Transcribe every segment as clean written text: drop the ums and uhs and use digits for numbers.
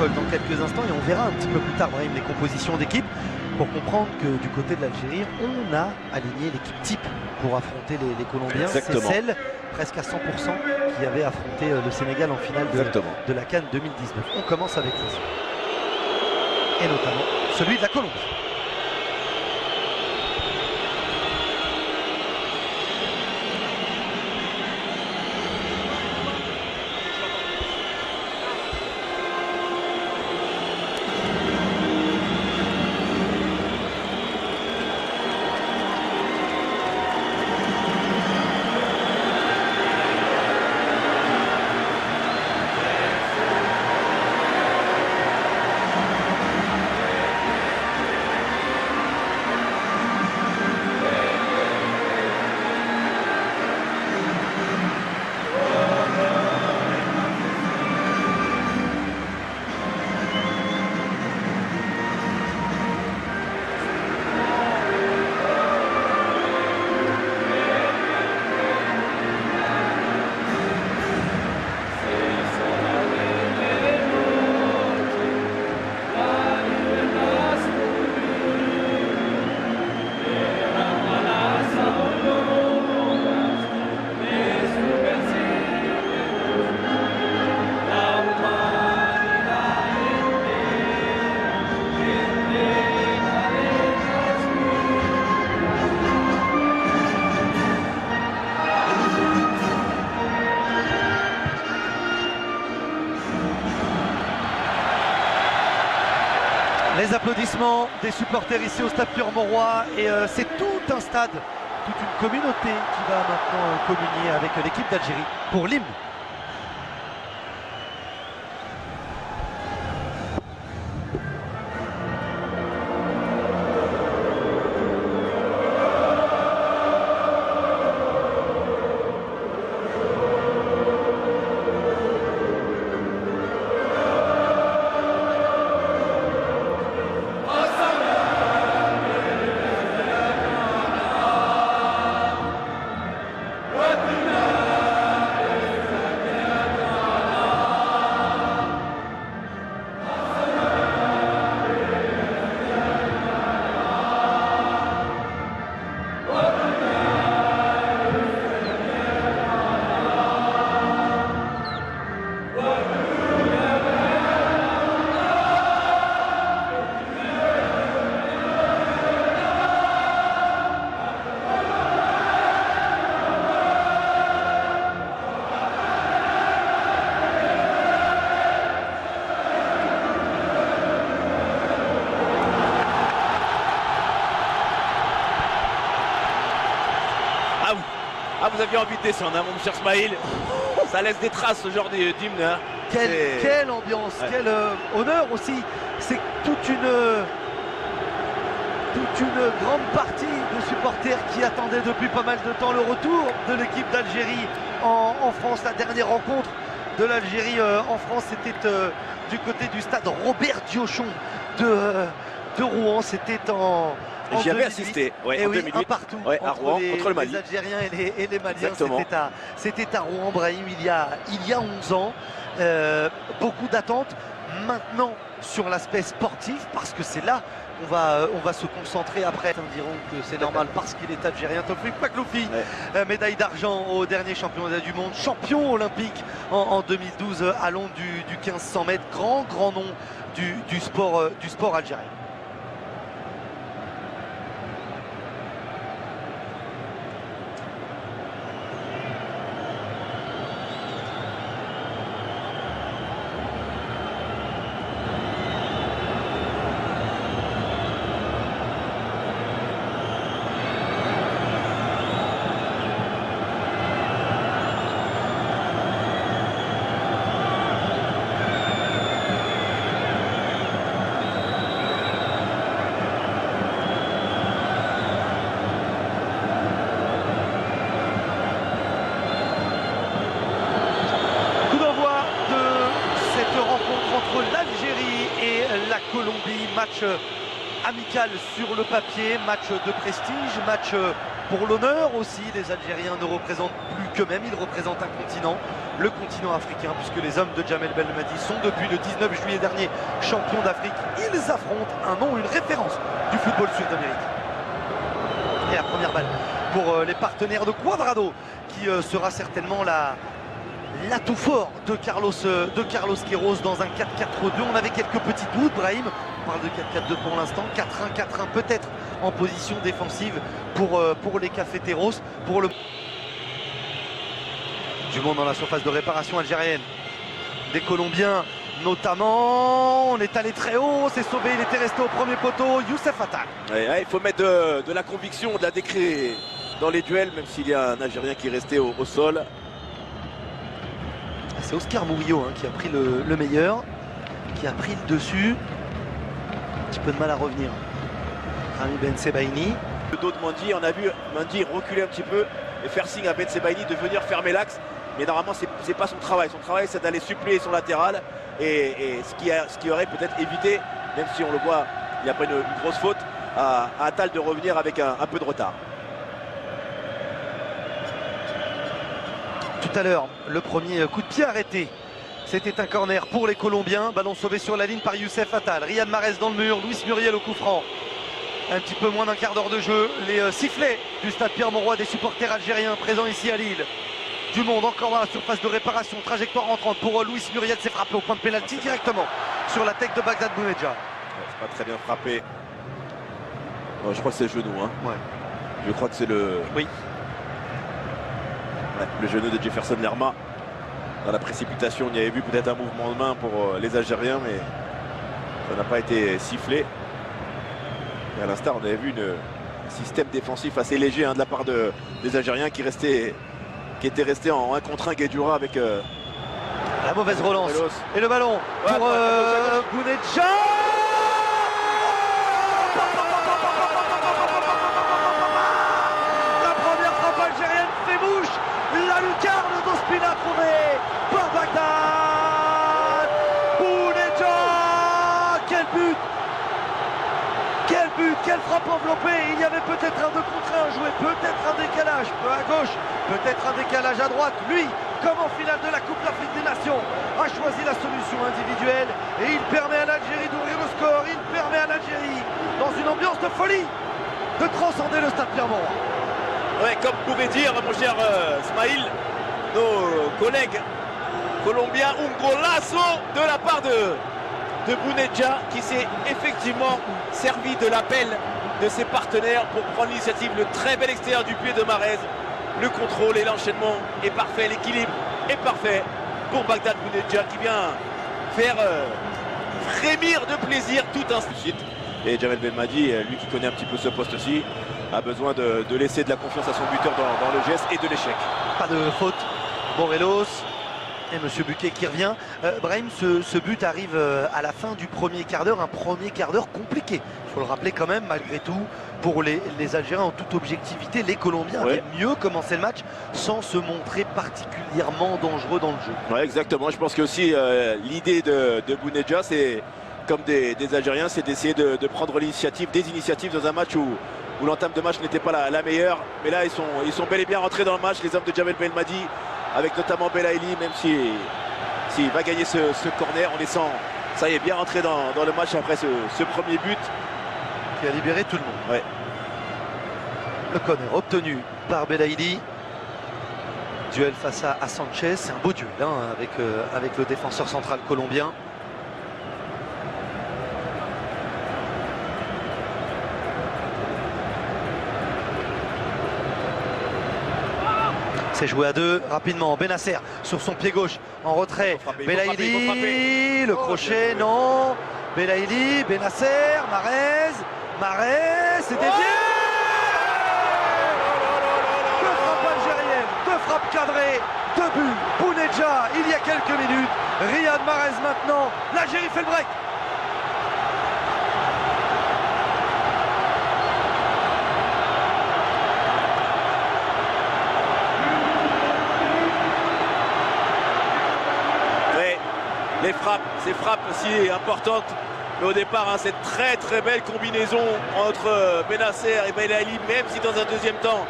Nicole dans quelques instants et on verra un petit peu plus tard, Brahim, les compositions d'équipe pour comprendre que du côté de l'Algérie, on a aligné l'équipe type pour affronter les Colombiens. C'est celle, presque à 100%, qui avait affronté le Sénégal en finale de la CAN 2019. On commence avec les et notamment celui de la Colombie. Les applaudissements des supporters ici au Stade Pierre-Mauroy et c'est tout un stade, toute une communauté qui va maintenant communier avec l'équipe d'Algérie pour l'hymne. Ah, vous aviez envie de descendre, hein, mon cher Smaïl. Ça laisse des traces, ce genre d'hymne. Hein. Quelle ambiance, quel honneur aussi. C'est toute une grande partie de supporters qui attendaient depuis pas mal de temps le retour de l'équipe d'Algérie en France. La dernière rencontre de l'Algérie en France, c'était du côté du stade Robert Diochon de Rouen. C'était en J'y avais assisté, ouais, en oui, 2008, un partout à Rouen, contre le Mali. Les Algériens et les Maliens. C'était à Rouen, Brahim, il y a 11 ans. Beaucoup d'attentes maintenant sur l'aspect sportif, parce que c'est là qu'on va se concentrer après. Ils diront que c'est normal parce qu'il est algérien. Tofik Pakloufi, médaille d'argent au dernier championnat du monde, champion olympique en 2012 à Londres du 1500 mètres, grand nom du sport algérien. Colombie, match amical sur le papier, match de prestige, match pour l'honneur aussi. Les Algériens ne représentent plus qu'eux-mêmes, ils représentent un continent, le continent africain, puisque les hommes de Djamel Belmadi sont depuis le 19 juillet dernier champions d'Afrique. Ils affrontent un nom, une référence du football sud-américain. Et la première balle pour les partenaires de Cuadrado, qui sera certainement l'atout fort de Carlos Queiroz dans un 4-4-2. On avait quelques petits doutes, Brahim. On parle de 4-4-2 pour l'instant, 4-1-4-1 peut-être en position défensive pour les Cafeteros. Du monde dans la surface de réparation algérienne. Des Colombiens notamment. On est allé très haut, c'est sauvé, il était resté au premier poteau. Youssef Attal. Ouais, il faut mettre de la conviction, de la décret dans les duels, même s'il y a un Algérien qui est resté au sol. C'est Oscar Murillo qui a pris le meilleur, qui a pris le dessus. Un petit peu de mal à revenir. Rami Ben Sebaini. Le dos de Mendy, on a vu Mendy reculer un petit peu et faire signe à Ben Sebaini de venir fermer l'axe. Mais normalement, c'est pas son travail. Son travail, c'est d'aller suppléer son latéral. Et ce qui aurait peut-être évité, même si on le voit, il n'y a pas une grosse faute, à Attal de revenir avec un peu de retard. Tout à l'heure, le premier coup de pied arrêté. C'était un corner pour les Colombiens. Ballon sauvé sur la ligne par Youssef Attal. Riyad Mahrez dans le mur. Luis Muriel au coup franc. Un petit peu moins d'un quart d'heure de jeu. Les sifflets du stade Pierre-Mauroy des supporters algériens présents ici à Lille. Du monde encore dans la surface de réparation. Trajectoire entrante pour Luis Muriel. C'est frappé au point de pénalty directement sur la tête de Bagdad Bounedjah. Ouais, c'est pas très bien frappé. Ouais, je crois que c'est le genou. Ouais. Je crois que c'est le... Oui. Ouais, le genou de Jefferson Lerma. Dans la précipitation, il y avait vu peut-être un mouvement de main pour les Algériens, mais ça n'a pas été sifflé. Et à l'instar, on avait vu un système défensif assez léger de la part des Algériens qui étaient restés en 1 contre 1 Guedjura avec... la mauvaise relance. Et le ballon pour Bounedjah. La première frappe algérienne fait bouche. La lucarne d'Ospina trouvée par Bagdad Bounedjah. Quel but! Quel but! Quelle frappe enveloppée! Il y avait peut-être un 2 contre 1 joué, peut-être un décalage, peu à gauche, peut-être un décalage à droite. Lui, comme en finale de la Coupe d'Afrique des Nations, a choisi la solution individuelle et il permet à l'Algérie d'ouvrir le score. Il permet à l'Algérie, dans une ambiance de folie, de transcender le stade Pierre-Mauroy. Ouais, comme pouvait dire mon cher Smaïl, nos collègues colombiens, un golazo de la part de Bounedjah qui s'est effectivement servi de l'appel de ses partenaires pour prendre l'initiative. Le très bel extérieur du pied de Mahrez. Le contrôle et l'enchaînement est parfait, l'équilibre est parfait pour Bagdad Bounedjah qui vient faire frémir de plaisir tout un suite. Et Djamel Belmadi, lui qui connaît un petit peu ce poste aussi, a besoin de laisser de la confiance à son buteur dans le geste et de l'échec. Pas de faute. Morelos et Monsieur Buquet qui revient. Brahim, ce but arrive à la fin du premier quart d'heure, un premier quart d'heure compliqué. Il faut le rappeler quand même, malgré tout, pour les Algériens en toute objectivité, les Colombiens avaient mieux commencé le match sans se montrer particulièrement dangereux dans le jeu. Ouais, exactement. Je pense que aussi l'idée de Bounedjah, c'est comme des Algériens, c'est d'essayer de prendre l'initiative, des initiatives dans un match où l'entame de match n'était pas la meilleure. Mais là, ils sont bel et bien rentrés dans le match, les hommes de Djamel Belmadi, avec notamment Belaïli, même s'il va gagner ce corner, on les sent, ça y est, bien rentré dans le match après ce premier but. Qui a libéré tout le monde. Ouais. Le corner obtenu par Belaïli. Duel face à Sanchez, c'est un beau duel avec le défenseur central colombien. C'est joué à deux rapidement. Benasser sur son pied gauche en retrait. Belaïli, le crochet, non. Belaïli, Benasser, Mahrez, c'est dévié. Deux frappes algériennes, deux frappes cadrées, deux buts. Bounedjah il y a quelques minutes. Riyad Mahrez maintenant. L'Algérie fait le break. Les frappes, ces frappes si importantes Mais au départ, hein, cette très très belle combinaison entre Bennacer et Belaïli, même si dans un deuxième temps,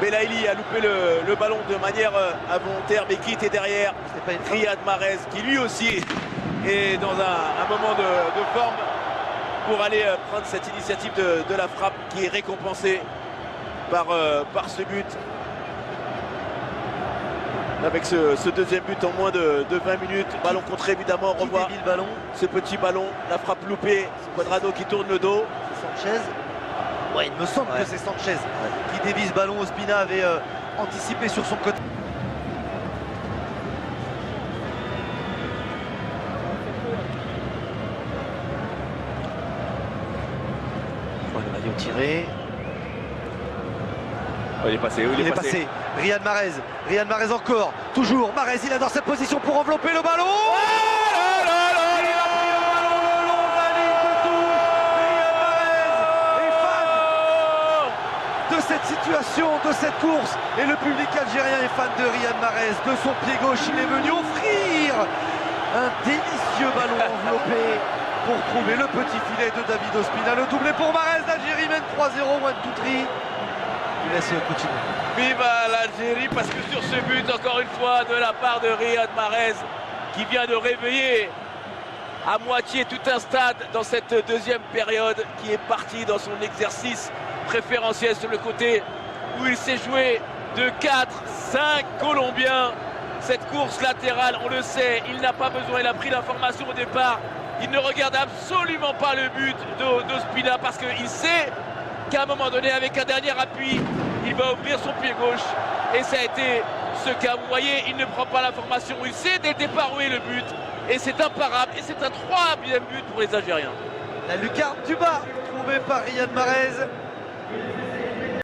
Belaïli a loupé le ballon de manière involontaire, mais qui était derrière Riyad Mahrez, qui lui aussi est dans un moment de forme pour aller prendre cette initiative de la frappe qui est récompensée par ce but. Avec ce deuxième but en moins de 20 minutes, ballon contré évidemment, on revoit le ballon. Ce petit ballon, la frappe loupée, Cuadrado qui tourne le dos. C'est Sanchez. Ouais, il me semble que c'est Sanchez qui dévie ce ballon. Ospina avait anticipé sur son côté. Le maillot tiré. Il est passé, Il est passé. Riyad Mahrez encore. Toujours. Mahrez, il adore cette position pour envelopper le ballon. De cette situation, de cette course, et le public algérien est fan de Riyad Mahrez. De son pied gauche, il est venu offrir un délicieux ballon enveloppé pour trouver le petit filet de David Ospina. Le doublé pour Mahrez, l'Algérie mène 3-0, One Two Three. Il laisse continuer. Vive l'Algérie, parce que sur ce but, encore une fois, de la part de Riyad Mahrez, qui vient de réveiller à moitié tout un stade dans cette deuxième période, qui est parti dans son exercice préférentiel sur le côté où il s'est joué de 4-5 Colombiens. Cette course latérale, on le sait, il n'a pas besoin, il a pris l'information au départ. Il ne regarde absolument pas le but d'Ospina parce qu'il sait qu'à un moment donné, avec un dernier appui, il va ouvrir son pied gauche. Et ça a été ce cas. Vous voyez, il ne prend pas l'information. Il sait dès le départ où est le but. Et c'est imparable. Et c'est un 3e but pour les Algériens. La lucarne du bas, trouvée par Riyad Mahrez.